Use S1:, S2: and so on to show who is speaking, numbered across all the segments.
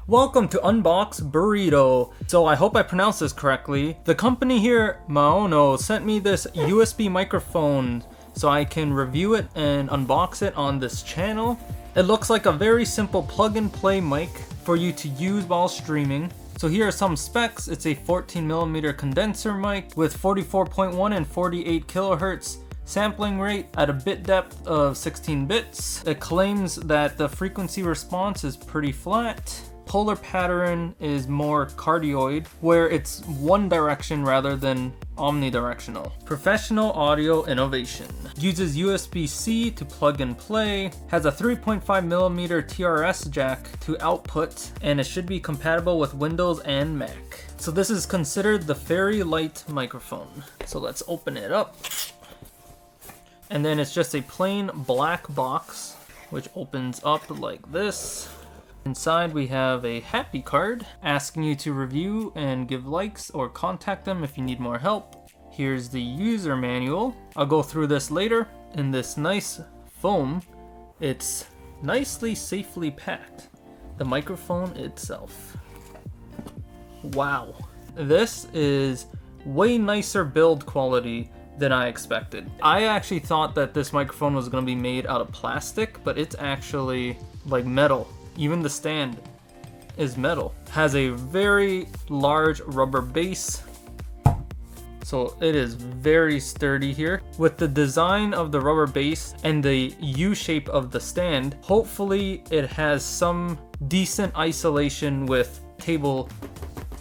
S1: Welcome to Unbox Burrito. So I hope I pronounced this correctly. The company here, Maono, sent me this USB microphone so I can review it and unbox it on this channel. It looks like a very simple plug and play mic for you to use while streaming. So here are some specs. It's a 14mm condenser mic with 44.1 and 48 kilohertz sampling rate at a bit depth of 16 bits. It claims that the frequency response is pretty flat. Polar pattern is more cardioid, where it's one direction rather than omnidirectional. Professional audio innovation. Uses USB-C to plug and play, has a 3.5mm TRS jack to output, and it should be compatible with Windows and Mac. So this is considered the very Lite microphone. So let's open it up. And then it's just a plain black box, which opens up like this. Inside we have a happy card asking you to review and give likes or contact them if you need more help. Here's the user manual. I'll go through this later. In this nice foam, it's nicely safely packed. The microphone itself. Wow. This is way nicer build quality than I expected. I actually thought that this microphone was going to be made out of plastic, but it's actually like metal. Even the stand is metal. Has a very large rubber base, so it is very sturdy here. With the design of the rubber base and the U shape of the stand, hopefully it has some decent isolation with table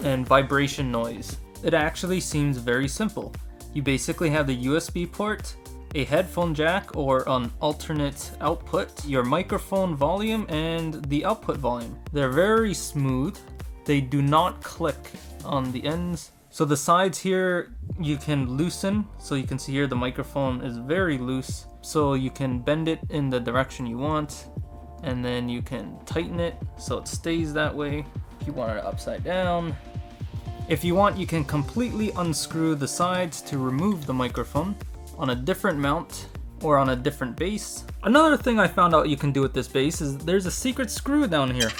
S1: and vibration noise. It actually seems very simple. You basically have the USB port, a headphone jack or an alternate output, your microphone volume, and the output volume. They're very smooth. They do not click on the ends. So the sides here you can loosen. So you can see here the microphone is very loose. So you can bend it in the direction you want, and then you can tighten it so it stays that way. If you want it upside down. If you want, you can completely unscrew the sides to remove the microphone on a different mount or on a different base. Another thing I found out you can do with this base is there's a secret screw down here.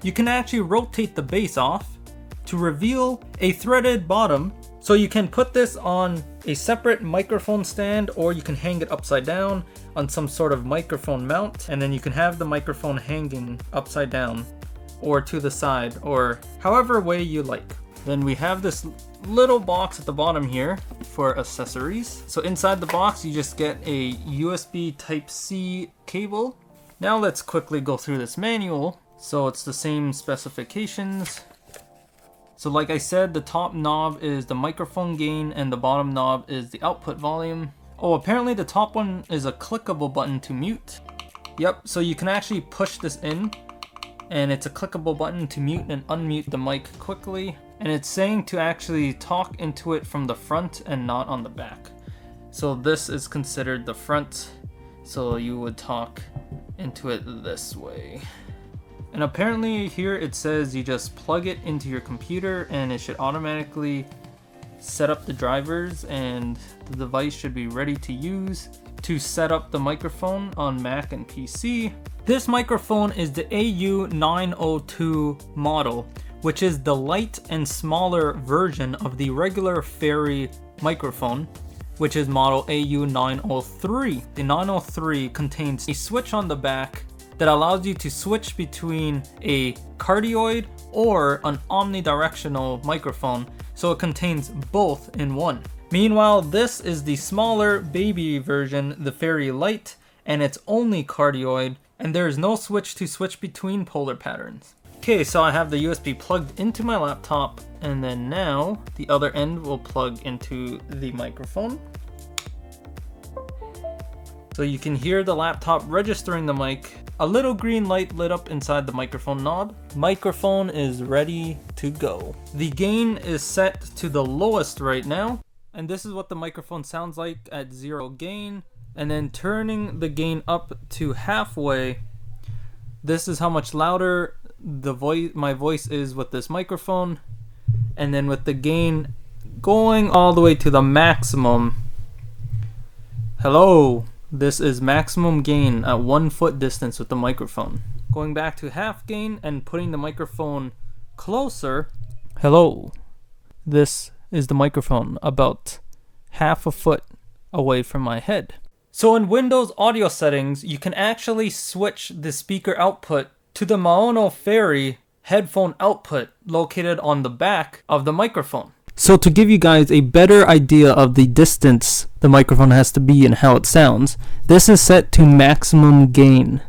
S1: You can actually rotate the base off to reveal a threaded bottom. So you can put this on a separate microphone stand, or you can hang it upside down on some sort of microphone mount, and then you can have the microphone hanging upside down or to the side, or however way you like. Then we have this little box at the bottom here for accessories. So inside the box, you just get a USB Type-C cable. Now let's quickly go through this manual. So it's the same specifications. So like I said, the top knob is the microphone gain and the bottom knob is the output volume. Oh, apparently the top one is a clickable button to mute. Yep, so you can actually push this in, and it's a clickable button to mute and unmute the mic quickly. And it's saying to actually talk into it from the front and not on the back. So this is considered the front, so you would talk into it this way. And apparently here it says you just plug it into your computer and it should automatically set up the drivers, and the device should be ready to use to set up the microphone on Mac and PC. This microphone is the AU-902 model, which is the light and smaller version of the regular Fairy microphone, which is model AU-903. The 903 contains a switch on the back that allows you to switch between a cardioid or an omnidirectional microphone, so it contains both in one. Meanwhile, this is the smaller baby version, the Fairy Lite, and it's only cardioid, and there is no switch to switch between polar patterns. Okay, so I have the USB plugged into my laptop, and then now the other end will plug into the microphone. So you can hear the laptop registering the mic. A little green light lit up inside the microphone knob. Microphone is ready to go. The gain is set to the lowest right now, and this is what the microphone sounds like at 0 gain. And then turning the gain up to halfway, this is how much louder my voice is with this microphone. And then with the gain going all the way to the maximum, hello, this is maximum gain at 1 foot distance with the microphone. Going back to half gain and putting the microphone closer. Hello. This is the microphone about half a foot away from my head. So in Windows audio settings, you can actually switch the speaker output to the Maono Fairy headphone output located on the back of the microphone. So to give you guys a better idea of the distance the microphone has to be and how it sounds, this is set to maximum gain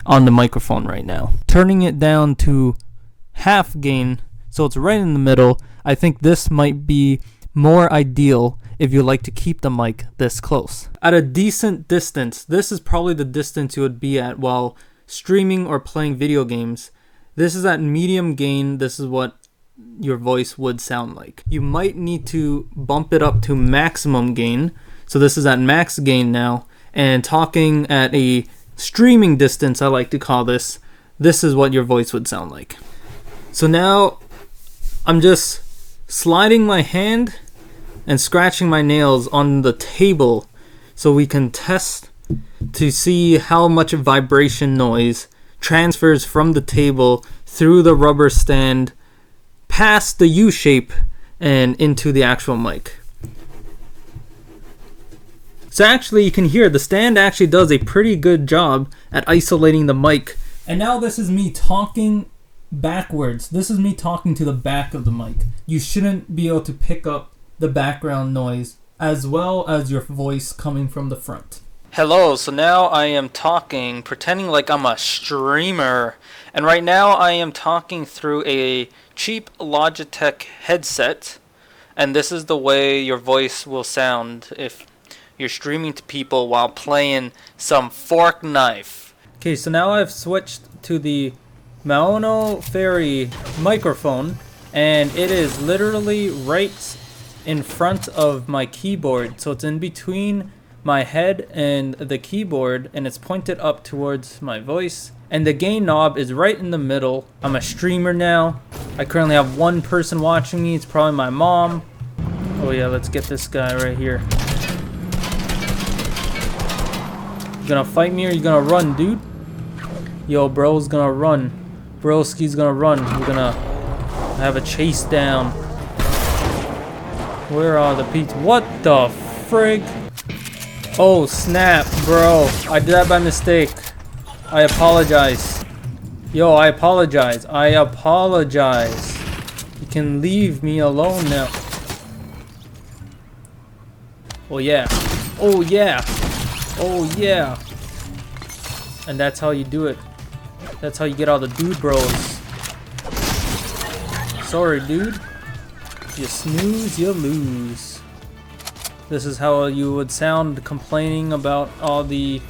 S1: on the microphone right now. Turning it down to half gain, so it's right in the middle, I think this might be more ideal if you like to keep the mic this close. At a decent distance, this is probably the distance you would be at while streaming or playing video games. This is at medium gain. This is what your voice would sound like. You might need to bump it up to maximum gain. So this is at max gain now. And talking at a streaming distance, I like to call this is what your voice would sound like. So now I'm just sliding my hand and scratching my nails on the table so we can test to see how much vibration noise transfers from the table through the rubber stand past the U shape and into the actual mic. So actually you can hear the stand actually does a pretty good job at isolating the mic. And now this is me talking backwards. This is me talking to the back of the mic. You shouldn't be able to pick up the background noise as well as your voice coming from the front. Hello, so now I am talking, pretending like I'm a streamer. And right now I am talking through a cheap Logitech headset. And this is the way your voice will sound if you're streaming to people while playing some Fortnite. Okay, so now I've switched to the Maono Fairy microphone. And it is literally right in front of my keyboard. So it's in between my head and the keyboard, and it's pointed up towards my voice, and the gain knob is right in the middle. I'm a streamer now. I currently have one person watching me. It's probably my mom. Oh yeah, let's get this guy right here. You gonna fight me or you gonna run, dude? Yo, bro's gonna run. Broski's gonna run. We're gonna have a chase down. Where are the peeps? What the frig? Oh snap, bro. I did that by mistake. I apologize. Yo, I apologize. I apologize. You can leave me alone now. Oh yeah. Oh yeah. Oh yeah. And that's how you do it. That's how you get all the dude bros. Sorry, dude. You snooze, you lose. This is how you would sound complaining about all the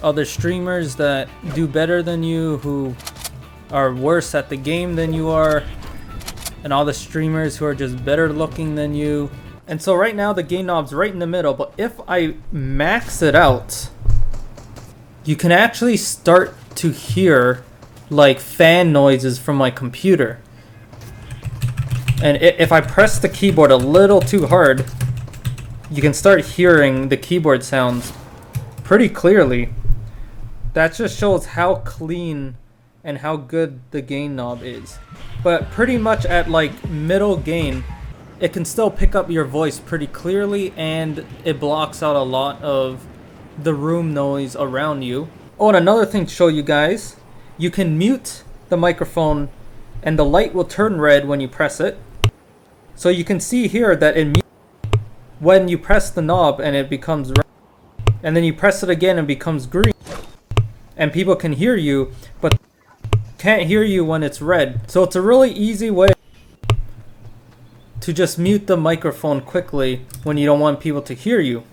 S1: other streamers that do better than you, who are worse at the game than you are, and all the streamers who are just better looking than you. And so right now the gain knob's right in the middle, but if I max it out, you can actually start to hear like fan noises from my computer. And if I press the keyboard a little too hard, you can start hearing the keyboard sounds pretty clearly. That just shows how clean and how good the gain knob is. But pretty much at like middle gain, it can still pick up your voice pretty clearly, and it blocks out a lot of the room noise around you. Oh, and another thing to show you guys, you can mute the microphone and the light will turn red when you press it. So you can see here that when you press the knob and it becomes red, and then you press it again and it becomes green, and people can hear you, but can't hear you when it's red. So it's a really easy way to just mute the microphone quickly when you don't want people to hear you.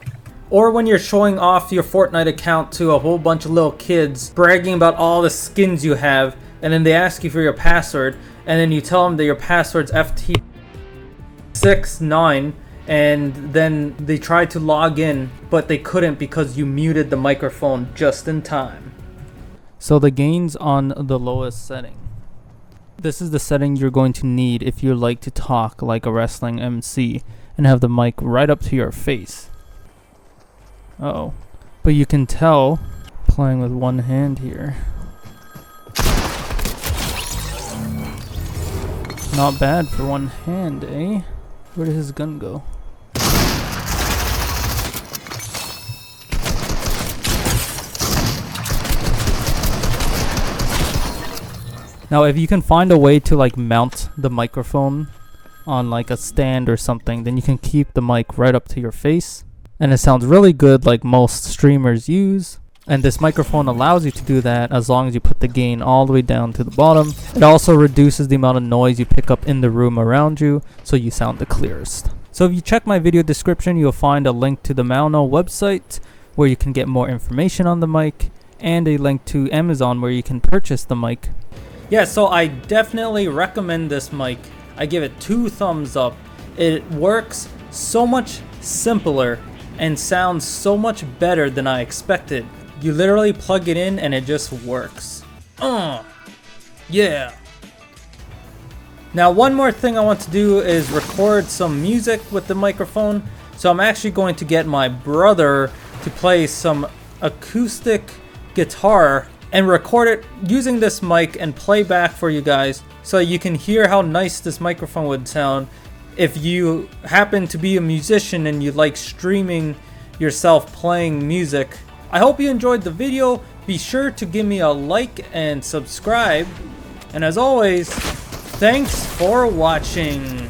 S1: Or when you're showing off your Fortnite account to a whole bunch of little kids, bragging about all the skins you have, and then they ask you for your password, and then you tell them that your password's FT69, and then they try to log in, but they couldn't because you muted the microphone just in time. So the gain's on the lowest setting. This is the setting you're going to need if you like to talk like a wrestling MC and have the mic right up to your face. Uh-oh. But you can tell, playing with one hand here, Not bad for one hand, eh? Where did his gun go? Now, if you can find a way to like mount the microphone on like a stand or something, then you can keep the mic right up to your face. And it sounds really good like most streamers use. And this microphone allows you to do that as long as you put the gain all the way down to the bottom. It also reduces the amount of noise you pick up in the room around you, so you sound the clearest. So if you check my video description, you'll find a link to the Maono website where you can get more information on the mic, and a link to Amazon where you can purchase the mic. Yeah, so I definitely recommend this mic. I give it 2 thumbs up. It works so much simpler and sounds so much better than I expected. You literally plug it in and it just works. Yeah. Now, one more thing I want to do is record some music with the microphone. So I'm actually going to get my brother to play some acoustic guitar and record it using this mic and play back for you guys so you can hear how nice this microphone would sound if you happen to be a musician and you like streaming yourself playing music. I hope you enjoyed the video. Be sure to give me a like and subscribe. And as always, thanks for watching.